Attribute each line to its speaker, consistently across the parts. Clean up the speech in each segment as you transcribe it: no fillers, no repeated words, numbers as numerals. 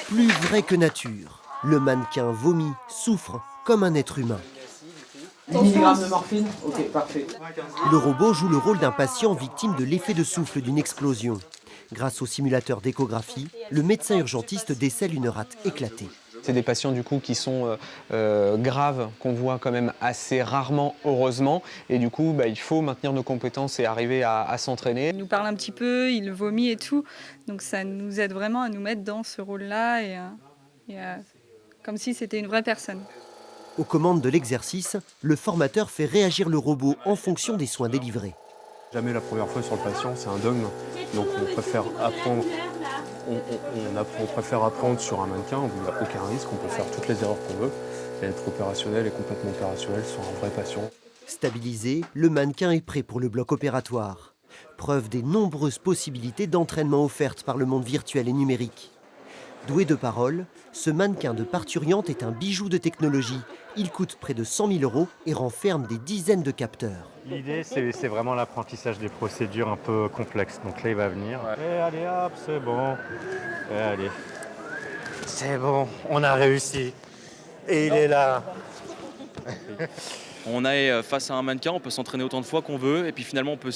Speaker 1: Plus vrai que nature, le mannequin vomit, souffre comme un être humain.
Speaker 2: 10 mg de morphine. Ok, parfait.
Speaker 1: Le robot joue le rôle d'un patient victime de l'effet de souffle d'une explosion. Grâce au simulateur d'échographie, le médecin urgentiste décèle une rate éclatée.
Speaker 3: C'est des patients du coup qui sont graves, qu'on voit quand même assez rarement, heureusement. Et du coup, il faut maintenir nos compétences et arriver à s'entraîner.
Speaker 4: Il nous parle un petit peu, il vomit et tout. Donc ça nous aide vraiment à nous mettre dans ce rôle-là comme si c'était une vraie personne.
Speaker 1: Aux commandes de l'exercice, le formateur fait réagir le robot en fonction des soins délivrés.
Speaker 5: Jamais la première fois sur le patient, c'est un dogme. Donc on préfère apprendre, on préfère apprendre sur un mannequin où il n'y a aucun risque, on peut faire toutes les erreurs qu'on veut et être opérationnel et complètement opérationnel sur un vrai patient.
Speaker 1: Stabilisé, le mannequin est prêt pour le bloc opératoire. Preuve des nombreuses possibilités d'entraînement offertes par le monde virtuel et numérique. Doué de parole, ce mannequin de parturiente est un bijou de technologie. Il coûte près de 100 000 € et renferme des dizaines de capteurs.
Speaker 6: L'idée, c'est vraiment l'apprentissage des procédures un peu complexes. Donc là, il va venir. Et allez, hop, c'est bon. Et allez. C'est bon, on a réussi. Et il est là.
Speaker 7: On est face à un mannequin, on peut s'entraîner autant de fois qu'on veut et puis finalement on peut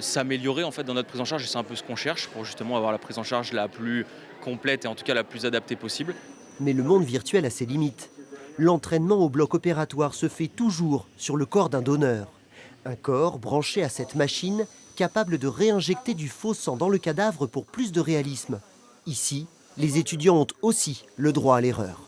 Speaker 7: s'améliorer en fait dans notre prise en charge et c'est un peu ce qu'on cherche pour justement avoir la prise en charge la plus complète et en tout cas la plus adaptée possible.
Speaker 1: Mais le monde virtuel a ses limites. L'entraînement au bloc opératoire se fait toujours sur le corps d'un donneur. Un corps branché à cette machine capable de réinjecter du faux sang dans le cadavre pour plus de réalisme. Ici, les étudiants ont aussi le droit à l'erreur.